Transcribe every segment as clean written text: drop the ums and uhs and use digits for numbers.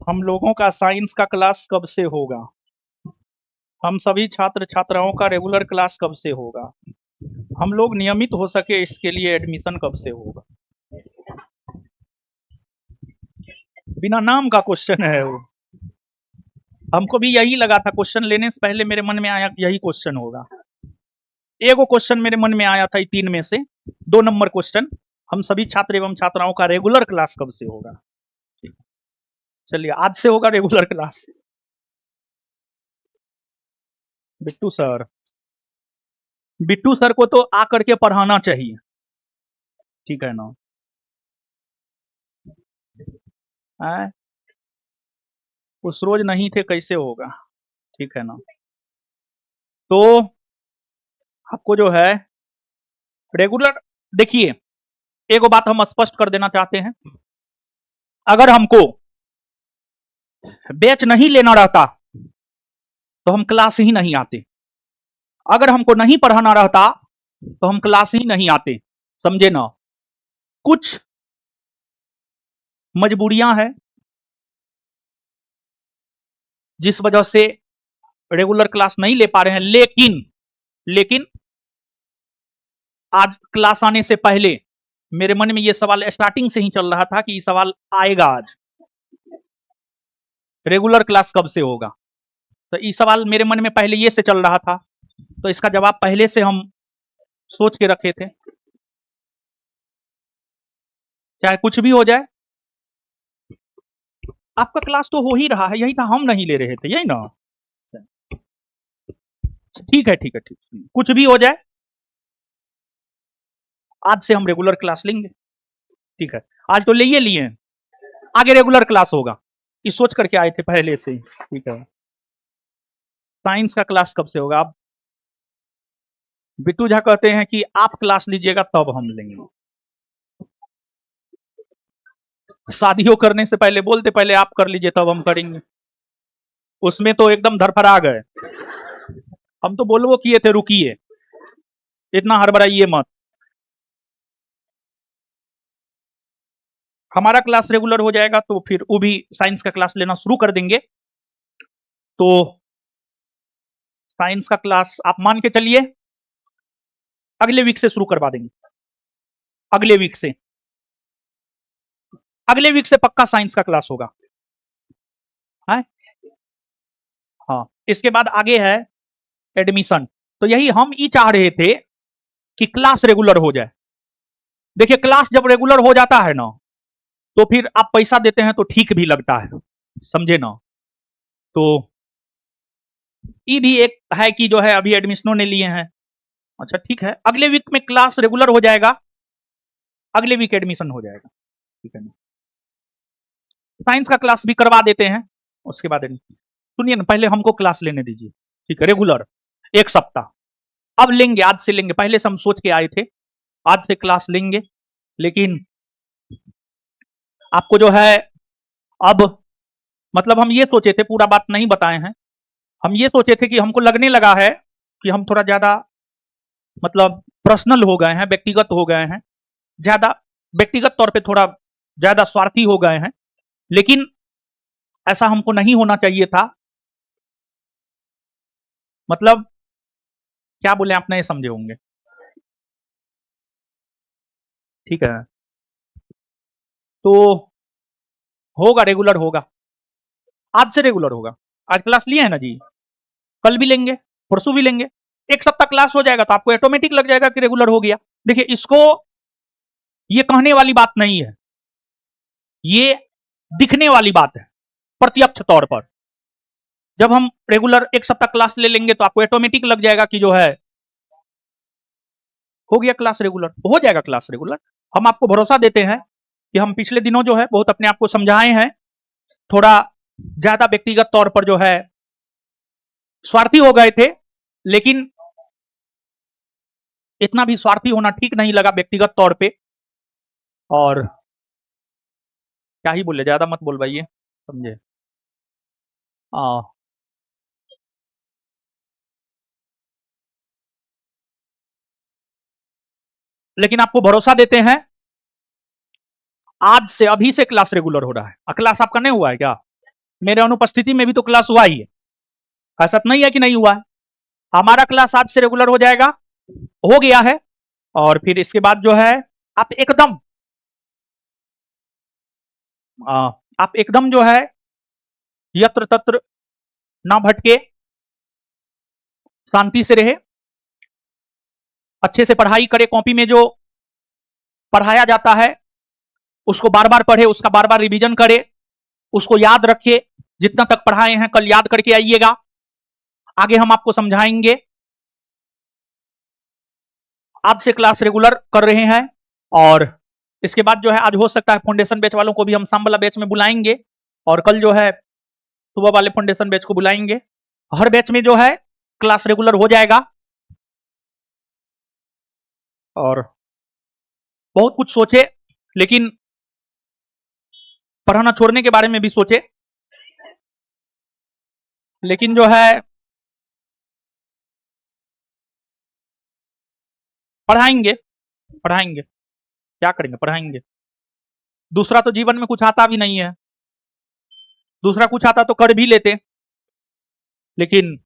हम लोगों का साइंस का क्लास कब से होगा? हम सभी छात्र छात्राओं का रेगुलर क्लास कब से होगा? हम लोग नियमित हो सके इसके लिए एडमिशन कब से होगा? बिना नाम का क्वेश्चन है वो। हमको भी यही लगा था, क्वेश्चन लेने से पहले मेरे मन में आया यही क्वेश्चन होगा। एगो क्वेश्चन मेरे मन में आया था तीन में से, 2 नंबर क्वेश्चन, हम सभी छात्र एवं छात्राओं का रेगुलर क्लास कब से होगा? चलिए, आज से होगा regular class. Bittu sir, Bittu sir को तो आकर के पढ़ाना चाहिए, ठीक है ना? उस रोज नहीं थे, कैसे होगा? ठीक है ना? तो आपको जो है रेगुलर, देखिए एगो बात हम स्पष्ट कर देना चाहते हैं, अगर हमको बैच नहीं लेना रहता तो हम क्लास ही नहीं आते, अगर हमको नहीं पढ़ाना रहता तो हम क्लास ही नहीं आते, समझे ना? कुछ मजबूरियां हैं जिस वजह से रेगुलर क्लास नहीं ले पा रहे हैं, लेकिन आज क्लास आने से पहले मेरे मन में यह सवाल स्टार्टिंग से ही चल रहा था कि ये सवाल आएगा, आज रेगुलर क्लास कब से होगा। तो ये सवाल मेरे मन में पहले ये से चल रहा था, तो इसका जवाब पहले से हम सोच के रखे थे, चाहे कुछ भी हो जाए। आपका क्लास तो हो ही रहा है, यही था, हम नहीं ले रहे थे, यही ना? ठीक है, ठीक है, ठीक, कुछ भी हो जाए आज से हम रेगुलर क्लास लेंगे, ठीक है? आज तो ले लिए, आगे रेगुलर क्लास होगा, ये सोच करके आए थे पहले से ही, ठीक है? साइंस का क्लास कब से होगा? आप बिट्टू झा कहते हैं कि आप क्लास लीजिएगा तब हम लेंगे। शादियों करने से पहले बोलते पहले आप कर लीजिए तब हम करेंगे, उसमें तो एकदम धरफरा गए। हम तो बोलबो किए थे रुकिए, इतना हड़बड़ाइए मत। हमारा क्लास रेगुलर हो जाएगा तो फिर वो भी साइंस का क्लास लेना शुरू कर देंगे। तो साइंस का क्लास आप मान के चलिए अगले वीक से शुरू करवा देंगे, अगले वीक से, अगले वीक से पक्का साइंस का क्लास होगा, है? हाँ, इसके बाद आगे है एडमिशन। तो यही हम ही चाह रहे थे कि क्लास रेगुलर हो जाए। देखिए, क्लास जब रेगुलर हो जाता है ना तो फिर आप पैसा देते हैं तो ठीक भी लगता है, समझे ना? तो ये भी एक है कि जो है अभी एडमिशनों ने लिए हैं, अच्छा ठीक है, अगले वीक में क्लास रेगुलर हो जाएगा, अगले वीक एडमिशन हो जाएगा, ठीक है ना? साइंस का क्लास भी करवा देते हैं, उसके बाद सुनिए ना, पहले हमको क्लास लेने दीजिए, ठीक है? रेगुलर 1 सप्ताह अब लेंगे, आज से लेंगे, पहले से हम सोच के आए थे आज से क्लास लेंगे, लेकिन आपको जो है अब, मतलब हम ये सोचे थे, पूरा बात नहीं बताए हैं, हम ये सोचे थे कि हमको लगने लगा है कि हम थोड़ा ज्यादा मतलब पर्सनल हो गए हैं, व्यक्तिगत हो गए हैं, ज्यादा व्यक्तिगत तौर पे थोड़ा ज्यादा स्वार्थी हो गए हैं, लेकिन ऐसा हमको नहीं होना चाहिए था। मतलब क्या बोले, आप नहीं समझे होंगे, ठीक है? तो होगा, रेगुलर होगा, आज से रेगुलर होगा। आज क्लास लिए है ना जी, कल भी लेंगे, परसों भी लेंगे, 1 सप्ताह क्लास हो जाएगा तो आपको ऑटोमेटिक लग जाएगा कि रेगुलर हो गया। देखिए, इसको ये कहने वाली बात नहीं है, ये दिखने वाली बात है, प्रत्यक्ष तौर पर। जब हम रेगुलर 1 सप्ताह क्लास ले लेंगे तो आपको ऑटोमेटिक लग जाएगा कि जो है हो गया क्लास रेगुलर, हो जाएगा क्लास रेगुलर। हम आपको भरोसा देते हैं कि हम पिछले दिनों जो है बहुत अपने आप को समझाए हैं, थोड़ा ज्यादा व्यक्तिगत तौर पर जो है स्वार्थी हो गए थे, लेकिन इतना भी स्वार्थी होना ठीक नहीं लगा व्यक्तिगत तौर पे, और क्या ही बोले, ज्यादा मत बोल भाई, समझे? लेकिन आपको भरोसा देते हैं, आज से अभी से क्लास रेगुलर हो रहा है। क्लास आपका नहीं हुआ है क्या? मेरे अनुपस्थिति में भी तो क्लास हुआ ही है, ऐसा तो नहीं है कि नहीं हुआ है। हमारा क्लास आज से रेगुलर हो जाएगा, हो गया है। और फिर इसके बाद जो है आप एकदम जो है यत्र तत्र ना भटके, शांति से रहे, अच्छे से पढ़ाई करे, कॉपी में जो पढ़ाया जाता है उसको बार बार पढ़े, उसका बार बार रिवीजन करे, उसको याद रखे, जितना तक पढ़ाए हैं कल याद करके आइएगा, आगे हम आपको समझाएंगे। आज से क्लास रेगुलर कर रहे हैं। और इसके बाद जो है आज हो सकता है फाउंडेशन बैच वालों को भी हम शाम वाला बैच में बुलाएंगे, और कल जो है सुबह वाले फाउंडेशन बैच को बुलाएंगे। हर बैच में जो है क्लास रेगुलर हो जाएगा। और बहुत कुछ सोचे, लेकिन पढ़ाना छोड़ने के बारे में भी सोचे, लेकिन जो है पढ़ाएंगे पढ़ाएंगे, क्या करेंगे, पढ़ाएंगे। दूसरा तो जीवन में कुछ आता भी नहीं है, दूसरा कुछ आता तो कर भी लेते, लेकिन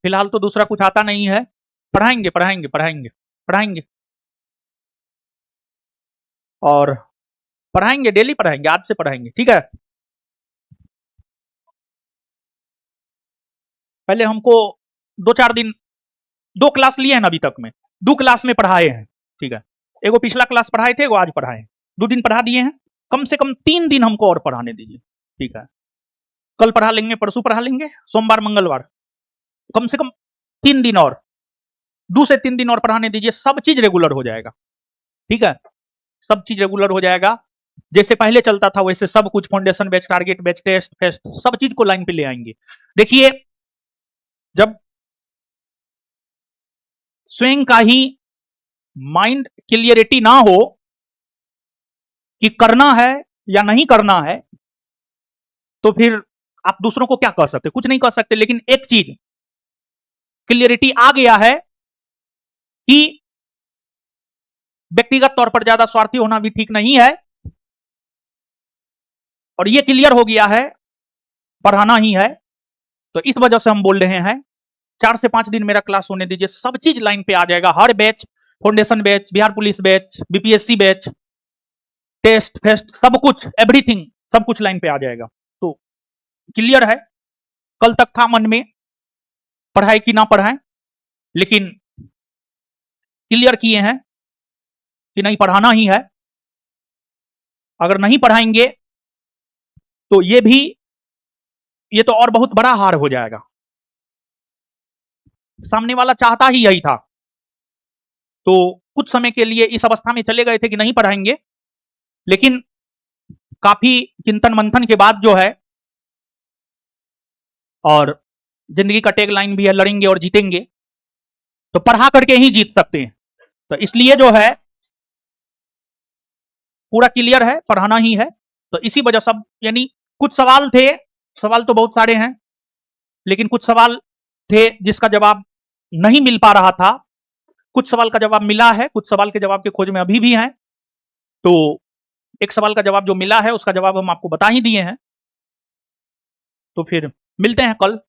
फिलहाल तो दूसरा कुछ आता नहीं है। पढ़ाएंगे पढ़ाएंगे पढ़ाएंगे पढ़ाएंगे, और पढ़ाएंगे, डेली पढ़ाएंगे, आज से पढ़ाएंगे, ठीक है। पहले हमको 2-4 दिन 2 क्लास लिए हैं अभी तक में, 2 क्लास में पढ़ाए हैं, ठीक है। एगो पिछला क्लास पढ़ाए थे, एगो आज पढ़ाए, 2 दिन पढ़ा दिए हैं। कम से कम 3 दिन हमको और पढ़ाने दीजिए, ठीक है। कल पढ़ा लेंगे, परसों पढ़ा लेंगे, सोमवार मंगलवार, कम से कम 3 दिन और, 2 से 3 दिन और पढ़ाने दीजिए, सब चीज रेगुलर हो जाएगा, ठीक है। सब चीज रेगुलर हो जाएगा, जैसे पहले चलता था वैसे सब कुछ, foundation batch, target batch, test fest, सब चीज को लाइन पे ले आएंगे। देखिए, जब स्वयं का ही माइंड क्लियरिटी ना हो कि करना है या नहीं करना है, तो फिर आप दूसरों को क्या कह सकते, कुछ नहीं कह सकते। लेकिन एक चीज क्लियरिटी आ गया है कि व्यक्तिगत तौर पर ज्यादा स्वार्थी होना भी ठीक नहीं है, और ये क्लियर हो गया है पढ़ाना ही है, तो इस वजह से हम बोल रहे हैं 4 से 5 दिन मेरा क्लास होने दीजिए, सब चीज लाइन पे आ जाएगा। हर batch, foundation batch, Bihar police batch, BPSC batch, test fest, सब कुछ, एवरीथिंग, सब कुछ लाइन पे आ जाएगा। तो क्लियर है, कल तक था मन में पढ़ाए कि ना पढ़ाएं, लेकिन क्लियर किए हैं कि नहीं, पढ़ाना ही है। अगर नहीं पढ़ाएंगे तो ये तो और बहुत बड़ा हार हो जाएगा। सामने वाला चाहता ही यही था, तो कुछ समय के लिए इस अवस्था में चले गए थे कि नहीं पढ़ाएंगे, लेकिन काफी चिंतन मंथन के बाद जो है, और जिंदगी का टैग लाइन भी है, लड़ेंगे और जीतेंगे, तो पढ़ा करके ही जीत सकते हैं। तो इसलिए जो है पूरा क्लियर है, पढ़ाना ही है। तो इसी वजह सब, यानी कुछ सवाल थे, सवाल तो बहुत सारे हैं, लेकिन कुछ सवाल थे जिसका जवाब नहीं मिल पा रहा था, कुछ सवाल का जवाब मिला है, कुछ सवाल के जवाब के खोज में अभी भी हैं। तो एक सवाल का जवाब जो मिला है उसका जवाब हम आपको बता ही दिए हैं। तो फिर मिलते हैं कल।